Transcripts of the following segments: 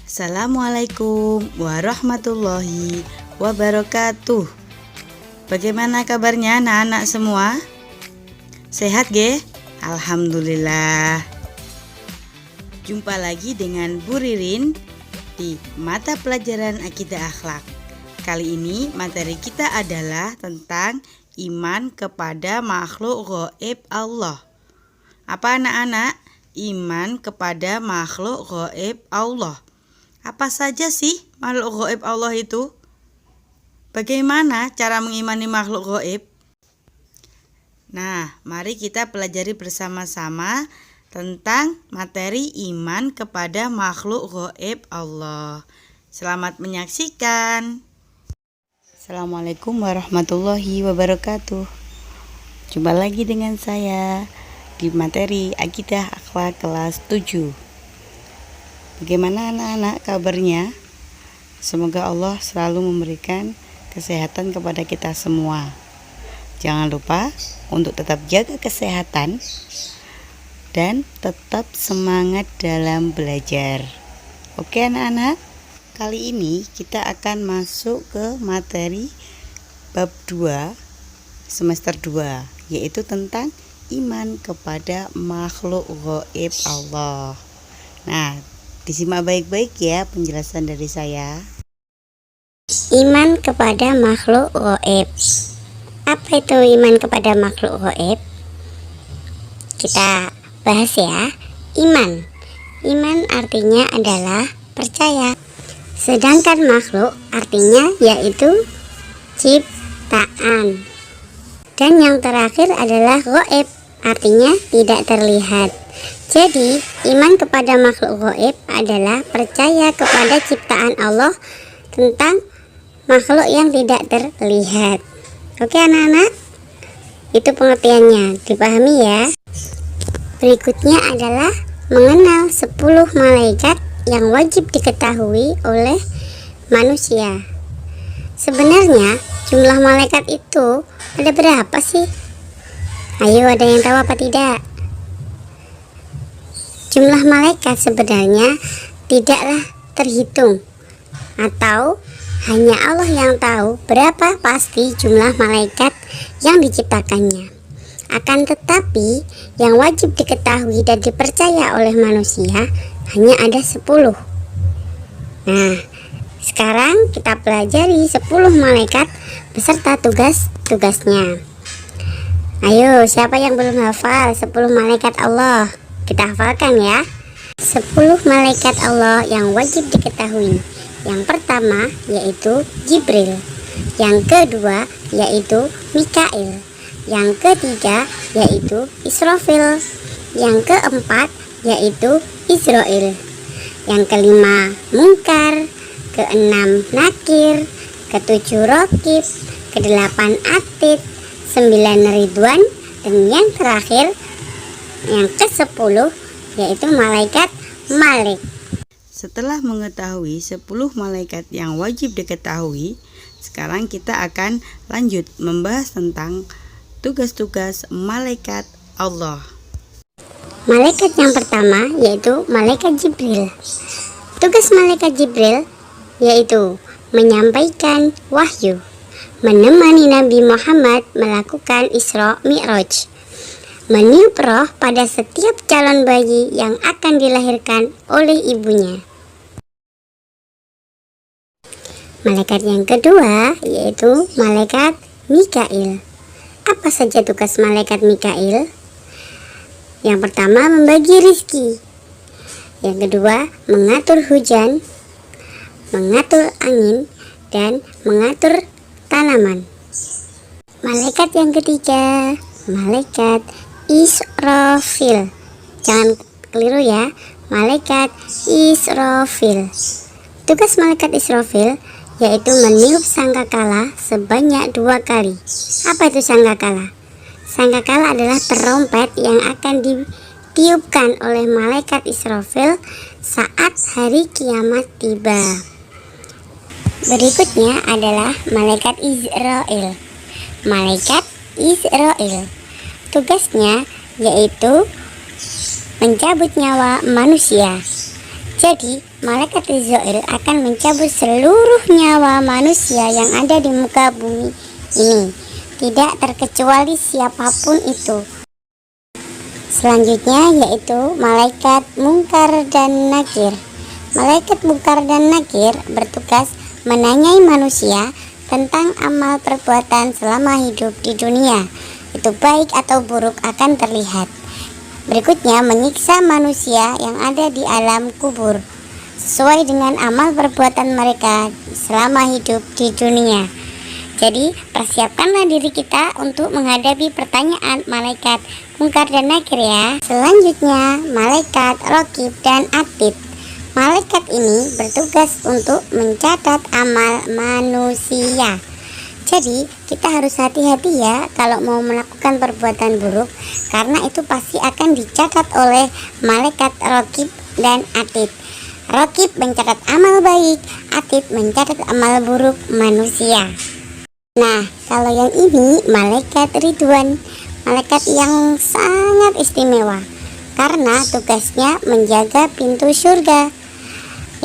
Assalamualaikum warahmatullahi wabarakatuh. Bagaimana kabarnya anak-anak semua? Sehat ge? Alhamdulillah. Jumpa lagi dengan Bu Ririn di mata pelajaran Akidah Akhlak. Kali ini materi kita adalah tentang iman kepada makhluk gaib Allah. Apa anak-anak? Iman kepada makhluk gaib Allah. Apa saja sih makhluk gaib Allah itu? Bagaimana cara mengimani makhluk gaib? Nah, mari kita pelajari bersama-sama tentang materi iman kepada makhluk gaib Allah. Selamat menyaksikan. Assalamualaikum warahmatullahi wabarakatuh. Jumpa lagi dengan saya di materi Akidah Akhlak kelas 7. Bagaimana anak-anak kabarnya? Semoga Allah selalu memberikan kesehatan kepada kita semua. Jangan lupa untuk tetap jaga kesehatan dan tetap semangat dalam belajar. Oke anak-anak, kali ini kita akan masuk ke materi bab 2 semester 2, yaitu tentang iman kepada makhluk gaib Allah. Nah, disimak baik-baik ya penjelasan dari saya. Iman kepada makhluk gaib. Apa itu iman kepada makhluk gaib? Kita bahas ya. Iman artinya adalah percaya. Sedangkan makhluk artinya yaitu ciptaan. Dan yang terakhir adalah gaib, artinya tidak terlihat. Jadi, iman kepada makhluk gaib adalah percaya kepada ciptaan Allah tentang makhluk yang tidak terlihat. Oke anak-anak, itu pengertiannya, dipahami ya. Berikutnya adalah mengenal 10 malaikat yang wajib diketahui oleh manusia. Sebenarnya jumlah malaikat itu ada berapa sih? Ayo, ada yang tahu apa tidak? Jumlah malaikat sebenarnya tidaklah terhitung, atau hanya Allah yang tahu berapa pasti jumlah malaikat yang diciptakannya. Akan tetapi yang wajib diketahui dan dipercaya oleh manusia hanya ada 10. Nah, sekarang kita pelajari 10 malaikat beserta tugas-tugasnya. Ayo, siapa yang belum hafal 10 malaikat Allah? Kita hafalkan ya. 10 malaikat Allah yang wajib diketahui. Yang pertama yaitu Jibril. Yang kedua yaitu Mikail. Yang ketiga yaitu Israfil. Yang keempat yaitu Israel. Yang kelima Munkar. Keenam Nakir. Ketujuh Rokib. Kedelapan Atid. 9 Ridwan. Dan yang terakhir, yang ke-10 yaitu malaikat Malik. Setelah mengetahui 10 malaikat yang wajib diketahui, sekarang kita akan lanjut membahas tentang tugas-tugas malaikat Allah. Malaikat yang pertama yaitu malaikat Jibril. Tugas malaikat Jibril yaitu menyampaikan wahyu, menemani Nabi Muhammad melakukan Isra Mi'raj, meniup roh pada setiap calon bayi yang akan dilahirkan oleh ibunya. Malaikat yang kedua yaitu malaikat Mikail. Apa saja tugas malaikat Mikail? Yang pertama, membagi rizki. Yang kedua, mengatur hujan, mengatur angin, dan mengatur tanaman. Malaikat yang ketiga, malaikat Israfil. Jangan keliru ya, malaikat Israfil. Tugas malaikat Israfil yaitu meniup sangkakala sebanyak 2 kali. Apa itu sangkakala? Sangkakala adalah trompet yang akan ditiupkan oleh malaikat Israfil saat hari kiamat tiba. Berikutnya adalah malaikat Israel. Malaikat Israel tugasnya yaitu mencabut nyawa manusia. Jadi, malaikat Israel akan mencabut seluruh nyawa manusia yang ada di muka bumi ini, tidak terkecuali siapapun itu. Selanjutnya yaitu malaikat Mungkar dan Nakir. Malaikat Mungkar dan Nakir bertugas menanyai manusia tentang amal perbuatan selama hidup di dunia. Itu baik atau buruk akan terlihat. Berikutnya menyiksa manusia yang ada di alam kubur sesuai dengan amal perbuatan mereka selama hidup di dunia. Jadi persiapkanlah diri kita untuk menghadapi pertanyaan malaikat Mungkar dan Nakir ya. Selanjutnya malaikat Raqib dan Atid. Malaikat ini bertugas untuk mencatat amal manusia. Jadi kita harus hati-hati ya kalau mau melakukan perbuatan buruk, karena itu pasti akan dicatat oleh malaikat Raqib dan Atid. Raqib mencatat amal baik, Atid mencatat amal buruk manusia. Nah, kalau yang ini malaikat Ridwan, malaikat yang sangat istimewa karena tugasnya menjaga pintu surga.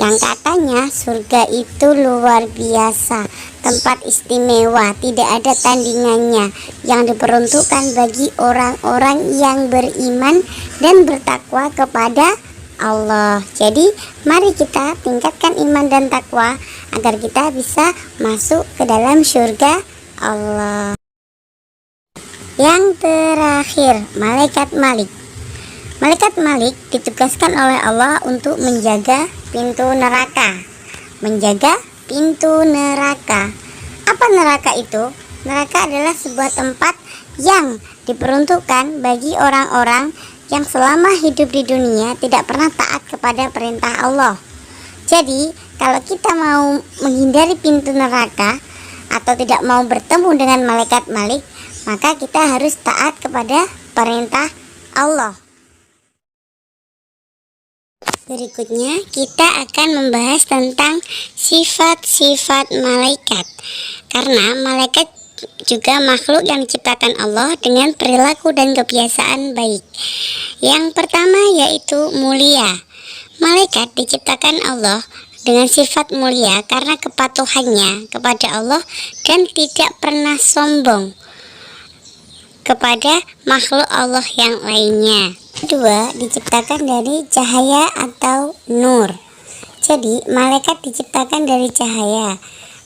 Yang katanya surga itu luar biasa, tempat istimewa, tidak ada tandingannya, yang diperuntukkan bagi orang-orang yang beriman dan bertakwa kepada Allah. Jadi mari kita tingkatkan iman dan takwa agar kita bisa masuk ke dalam surga Allah. Yang terakhir, malaikat Malik. Malaikat Malik ditugaskan oleh Allah untuk menjaga pintu neraka. Menjaga pintu neraka. Apa neraka itu? Neraka adalah sebuah tempat yang diperuntukkan bagi orang-orang yang selama hidup di dunia tidak pernah taat kepada perintah Allah. Jadi, kalau kita mau menghindari pintu neraka atau tidak mau bertemu dengan malaikat Malik, maka kita harus taat kepada perintah Allah. Berikutnya kita akan membahas tentang sifat-sifat malaikat. Karena malaikat juga makhluk yang diciptakan Allah dengan perilaku dan kebiasaan baik. Yang pertama yaitu mulia. Malaikat diciptakan Allah dengan sifat mulia karena kepatuhannya kepada Allah dan tidak pernah sombong kepada makhluk Allah yang lainnya. Kedua, diciptakan dari cahaya atau nur. Jadi, malaikat diciptakan dari cahaya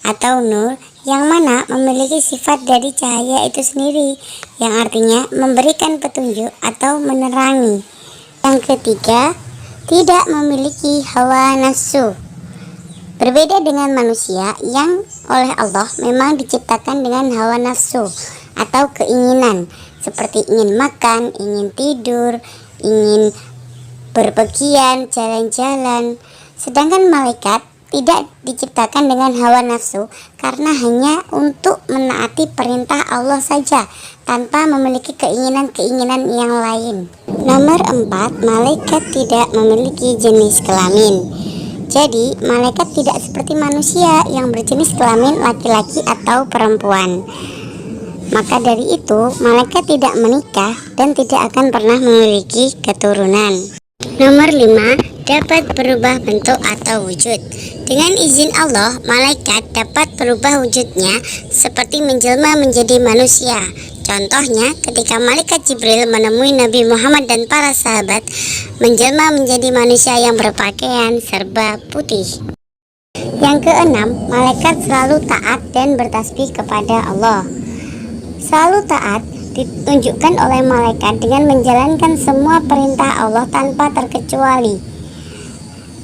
atau nur yang mana memiliki sifat dari cahaya itu sendiri, yang artinya memberikan petunjuk atau menerangi. Yang ketiga, tidak memiliki hawa nafsu. Berbeda dengan manusia yang oleh Allah memang diciptakan dengan hawa nafsu atau keinginan, seperti ingin makan, ingin tidur, ingin berpergian, jalan-jalan. Sedangkan malaikat tidak diciptakan dengan hawa nafsu karena hanya untuk menaati perintah Allah saja tanpa memiliki keinginan-keinginan yang lain. Nomor 4, malaikat tidak memiliki jenis kelamin. Jadi, malaikat tidak seperti manusia yang berjenis kelamin laki-laki atau perempuan. Maka dari itu, malaikat tidak menikah dan tidak akan pernah memiliki keturunan. Nomor 5, dapat berubah bentuk atau wujud. Dengan izin Allah, malaikat dapat berubah wujudnya seperti menjelma menjadi manusia. Contohnya, ketika malaikat Jibril menemui Nabi Muhammad dan para sahabat, menjelma menjadi manusia yang berpakaian serba putih. Yang keenam, malaikat selalu taat dan bertasbih kepada Allah. Selalu taat ditunjukkan oleh malaikat dengan menjalankan semua perintah Allah tanpa terkecuali.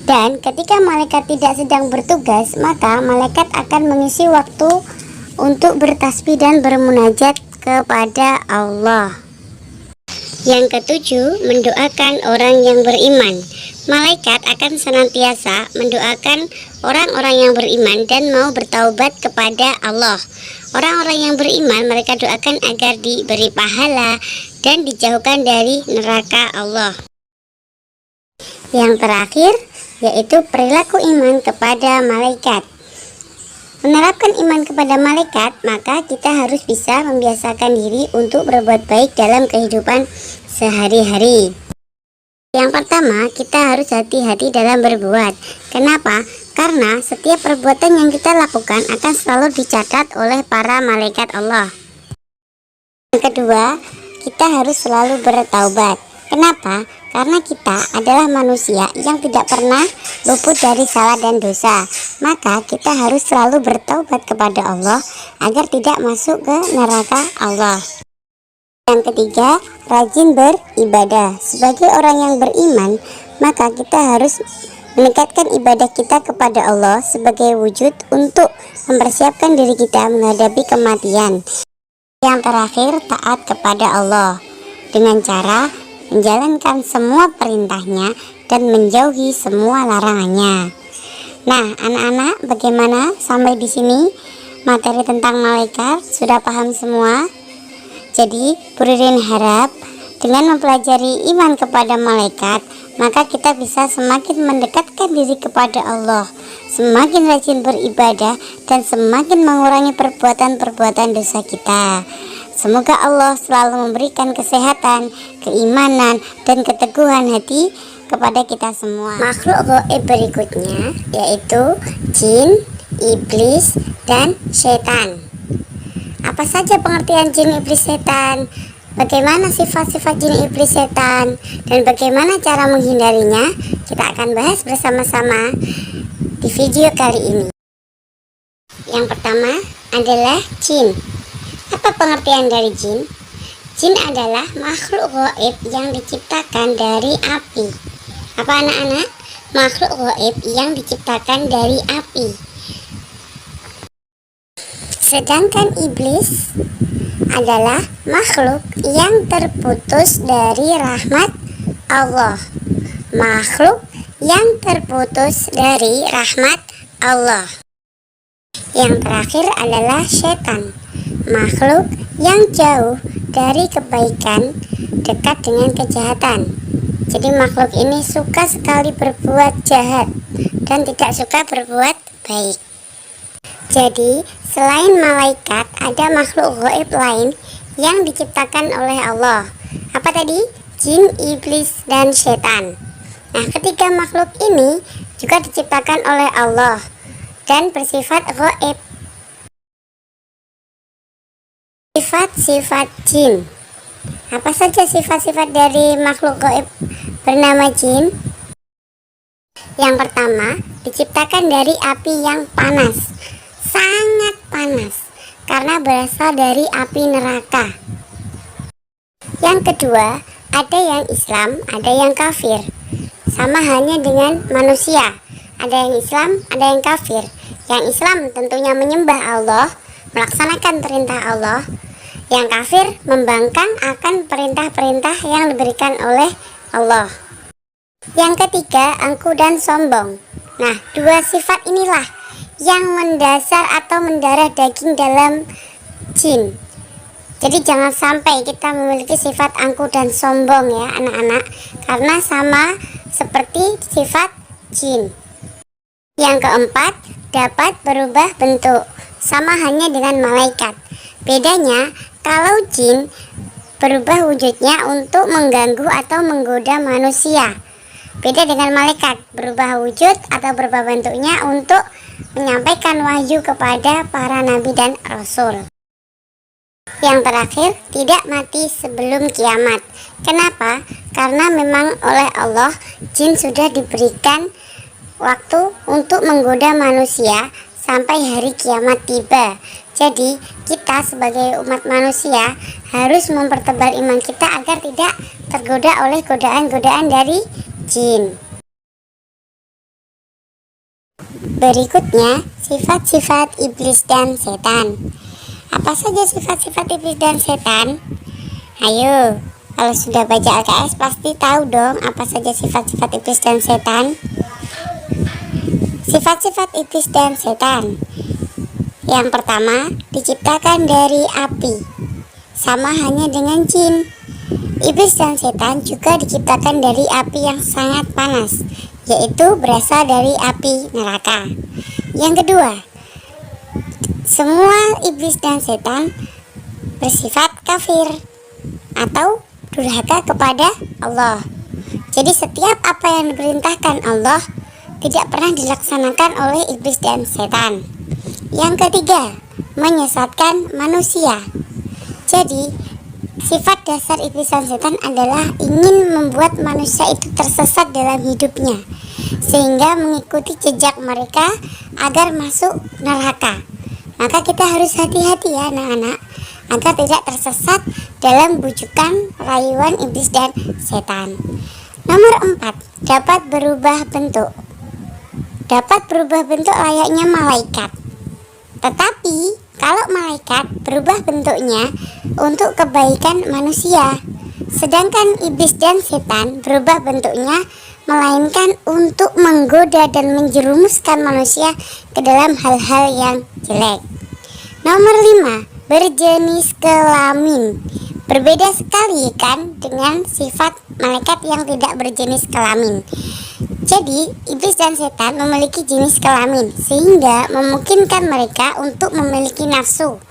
Dan ketika malaikat tidak sedang bertugas, maka malaikat akan mengisi waktu untuk bertasbih dan bermunajat kepada Allah. Yang ketujuh, mendoakan orang yang beriman. Malaikat akan senantiasa mendoakan orang-orang yang beriman dan mau bertaubat kepada Allah. Orang-orang yang beriman mereka doakan agar diberi pahala dan dijauhkan dari neraka Allah. Yang terakhir yaitu perilaku iman kepada malaikat. Menerapkan iman kepada malaikat, maka kita harus bisa membiasakan diri untuk berbuat baik dalam kehidupan sehari-hari. Yang pertama, kita harus hati-hati dalam berbuat. Kenapa? Karena setiap perbuatan yang kita lakukan akan selalu dicatat oleh para malaikat Allah. Yang kedua, kita harus selalu bertaubat. Kenapa? Karena kita adalah manusia yang tidak pernah luput dari salah dan dosa. Maka kita harus selalu bertaubat kepada Allah agar tidak masuk ke neraka Allah. Yang ketiga, rajin beribadah. Sebagai orang yang beriman, maka kita harus meningkatkan ibadah kita kepada Allah sebagai wujud untuk mempersiapkan diri kita menghadapi kematian. Yang terakhir, taat kepada Allah dengan cara menjalankan semua perintahnya dan menjauhi semua larangannya. Nah, anak-anak, bagaimana sampai di sini materi tentang malaikat sudah paham semua? Jadi, Bu Ririn harap dengan mempelajari iman kepada malaikat, maka kita bisa semakin mendekatkan diri kepada Allah, semakin rajin beribadah, dan semakin mengurangi perbuatan-perbuatan dosa kita. Semoga Allah selalu memberikan kesehatan, keimanan, dan keteguhan hati kepada kita semua. Makhluk gaib berikutnya yaitu jin, iblis, dan setan. Apa saja pengertian jin, iblis, setan? Bagaimana sifat-sifat jin, iblis, setan? Dan bagaimana cara menghindarinya? Kita akan bahas bersama-sama di video kali ini. Yang pertama adalah jin. Apa pengertian dari jin? Jin adalah makhluk gaib yang diciptakan dari api. Apa anak-anak? Makhluk gaib yang diciptakan dari api. Sedangkan iblis adalah makhluk yang terputus dari rahmat Allah. Makhluk yang terputus dari rahmat Allah. Yang terakhir adalah setan. Makhluk yang jauh dari kebaikan, dekat dengan kejahatan. Jadi makhluk ini suka sekali berbuat jahat dan tidak suka berbuat baik. Jadi selain malaikat ada makhluk gaib lain yang diciptakan oleh Allah. Apa tadi? Jin, iblis, dan setan. Nah, ketiga makhluk ini juga diciptakan oleh Allah dan bersifat gaib. Sifat-sifat jin. Apa saja sifat-sifat dari makhluk gaib bernama jin? Yang pertama, diciptakan dari api yang panas, sangat panas, karena berasal dari api neraka. Yang kedua, ada yang Islam, ada yang kafir. Sama hanya dengan manusia, ada yang Islam, ada yang kafir. Yang Islam tentunya menyembah Allah, melaksanakan perintah Allah. Yang kafir membangkang akan perintah-perintah yang diberikan oleh Allah. Yang ketiga, angkuh dan sombong. Nah, dua sifat inilah yang mendasar atau mendarah daging dalam jin. Jadi jangan sampai kita memiliki sifat angkuh dan sombong ya anak-anak, karena sama seperti sifat jin. Yang keempat, dapat berubah bentuk, sama hanya dengan malaikat. Bedanya, kalau jin berubah wujudnya untuk mengganggu atau menggoda manusia. Beda dengan malaikat, berubah wujud atau berubah bentuknya untuk menyampaikan wahyu kepada para nabi dan rasul. Yang terakhir, tidak mati sebelum kiamat. Kenapa? Karena memang oleh Allah, jin sudah diberikan waktu untuk menggoda manusia sampai hari kiamat tiba. Jadi kita sebagai umat manusia harus mempertebal iman kita agar tidak tergoda oleh godaan-godaan dari jin. Berikutnya, sifat-sifat iblis dan setan. Apa saja sifat-sifat iblis dan setan? Ayo, kalau sudah baca LKS pasti tahu dong apa saja sifat-sifat iblis dan setan. Sifat-sifat iblis dan setan. Yang pertama, diciptakan dari api. Sama hanya dengan jin. Iblis dan setan juga diciptakan dari api yang sangat panas, yaitu berasal dari api neraka. Yang kedua, semua iblis dan setan bersifat kafir atau durhaka kepada Allah. Jadi setiap apa yang diperintahkan Allah tidak pernah dilaksanakan oleh iblis dan setan. Yang ketiga, menyesatkan manusia. Jadi sifat dasar iblis dan setan adalah ingin membuat manusia itu tersesat dalam hidupnya, sehingga mengikuti jejak mereka agar masuk neraka. Maka kita harus hati-hati ya anak-anak, agar tidak tersesat dalam bujukan rayuan iblis dan setan. Nomor 4, dapat berubah bentuk. Dapat berubah bentuk layaknya malaikat. Tetapi kalau malaikat berubah bentuknya untuk kebaikan manusia, sedangkan iblis dan setan berubah bentuknya melainkan untuk menggoda dan menjerumuskan manusia ke dalam hal-hal yang jelek. Nomor 5, berjenis kelamin. Berbeda sekali kan dengan sifat malaikat yang tidak berjenis kelamin. Jadi iblis dan setan memiliki jenis kelamin, sehingga memungkinkan mereka untuk memiliki nafsu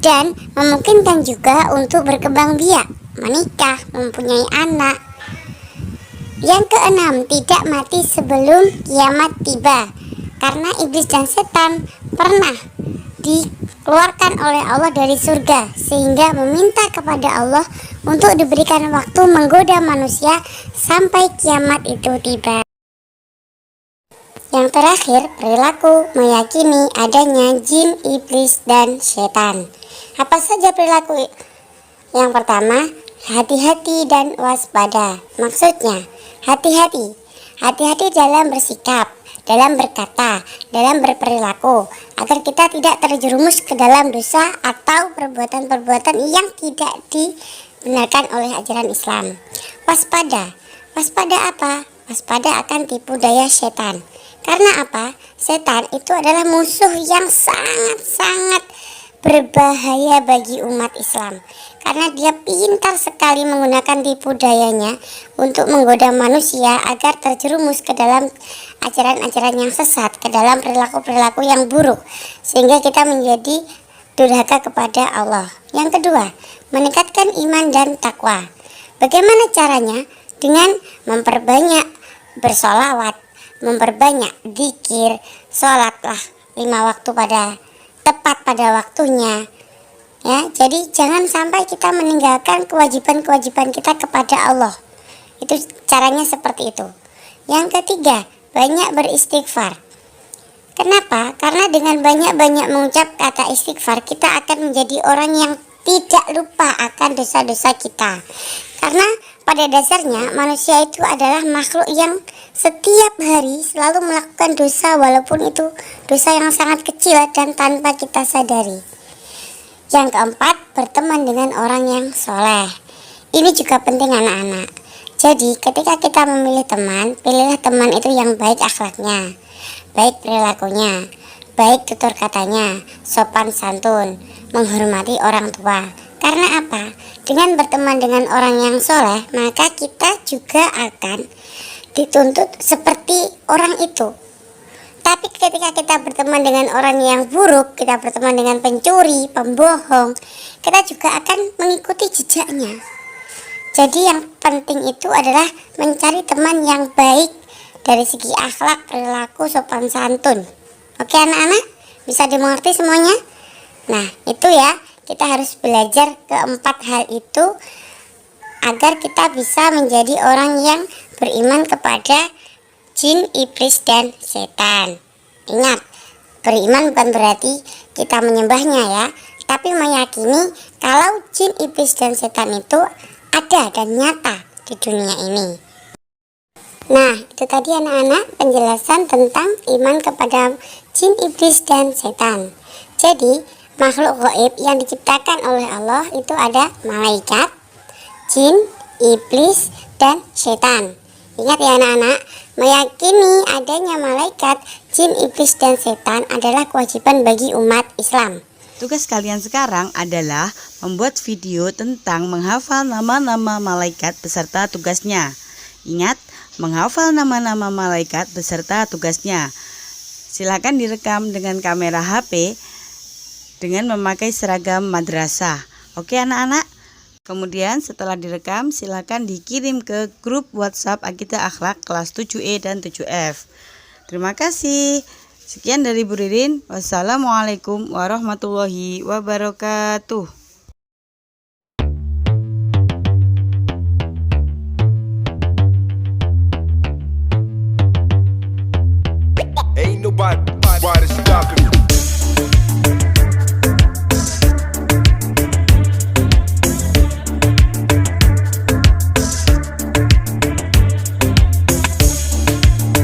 dan memungkinkan juga untuk berkembang biak, menikah, mempunyai anak. Yang keenam, tidak mati sebelum kiamat tiba, karena iblis dan setan pernah dikeluarkan oleh Allah dari surga, sehingga meminta kepada Allah untuk diberikan waktu menggoda manusia sampai kiamat itu tiba. Yang terakhir, perilaku meyakini adanya jin, iblis, dan setan. Apa saja perilaku? Yang pertama, hati-hati dan waspada. Maksudnya, hati-hati dalam bersikap, dalam berkata, dalam berperilaku, agar kita tidak terjerumus ke dalam dosa atau perbuatan-perbuatan yang tidak dibenarkan oleh ajaran Islam. Waspada apa? Waspada akan tipu daya setan. Karena apa? Setan itu adalah musuh yang sangat-sangat berbahaya bagi umat Islam, karena dia pintar sekali menggunakan tipu dayanya untuk menggoda manusia agar terjerumus ke dalam ajaran-ajaran yang sesat, ke dalam perilaku-perilaku yang buruk, sehingga kita menjadi durhaka kepada Allah. Yang kedua, meningkatkan iman dan takwa. Bagaimana caranya? Dengan memperbanyak bersolawat, memperbanyak zikir, sholatlah 5 waktu tepat pada waktunya ya. Jadi jangan sampai kita meninggalkan kewajiban-kewajiban kita kepada Allah. Itu caranya seperti itu. Yang ketiga, banyak beristighfar. Kenapa? Karena dengan banyak-banyak mengucap kata istighfar, kita akan menjadi orang yang tidak lupa akan dosa-dosa kita. Karena pada dasarnya manusia itu adalah makhluk yang setiap hari selalu melakukan dosa, walaupun itu dosa yang sangat kecil dan tanpa kita sadari. Yang keempat, berteman dengan orang yang soleh. Ini juga penting anak-anak. Jadi ketika kita memilih teman, pilihlah teman itu yang baik akhlaknya, baik perilakunya, baik tutur katanya, sopan santun, menghormati orang tua. Karena apa? Dengan berteman dengan orang yang soleh, maka kita juga akan dituntut seperti orang itu. Tapi ketika kita berteman dengan orang yang buruk, kita berteman dengan pencuri, pembohong, kita juga akan mengikuti jejaknya. Jadi yang penting itu adalah mencari teman yang baik dari segi akhlak, perilaku, sopan santun. Oke anak-anak, bisa dimengerti semuanya? Nah itu ya, kita harus belajar keempat hal itu agar kita bisa menjadi orang yang beriman kepada jin, iblis, dan setan. Ingat, beriman bukan berarti kita menyembahnya ya, tapi meyakini kalau jin, iblis, dan setan itu ada dan nyata di dunia ini. Nah, itu tadi anak-anak penjelasan tentang iman kepada jin, iblis, dan setan. Jadi, makhluk gaib yang diciptakan oleh Allah itu ada malaikat, jin, iblis, dan setan. Ingat ya anak-anak, meyakini adanya malaikat, jin, iblis, dan setan adalah kewajiban bagi umat Islam. Tugas kalian sekarang adalah membuat video tentang menghafal nama-nama malaikat beserta tugasnya. Ingat, menghafal nama-nama malaikat beserta tugasnya. Silakan direkam dengan kamera HP dengan memakai seragam madrasah. Oke anak-anak? Kemudian setelah direkam, silakan dikirim ke grup WhatsApp Akidah Akhlak kelas 7E dan 7F. Terima kasih. Sekian dari Bu Ririn. Wassalamualaikum warahmatullahi wabarakatuh. Ain't nobody stopping me.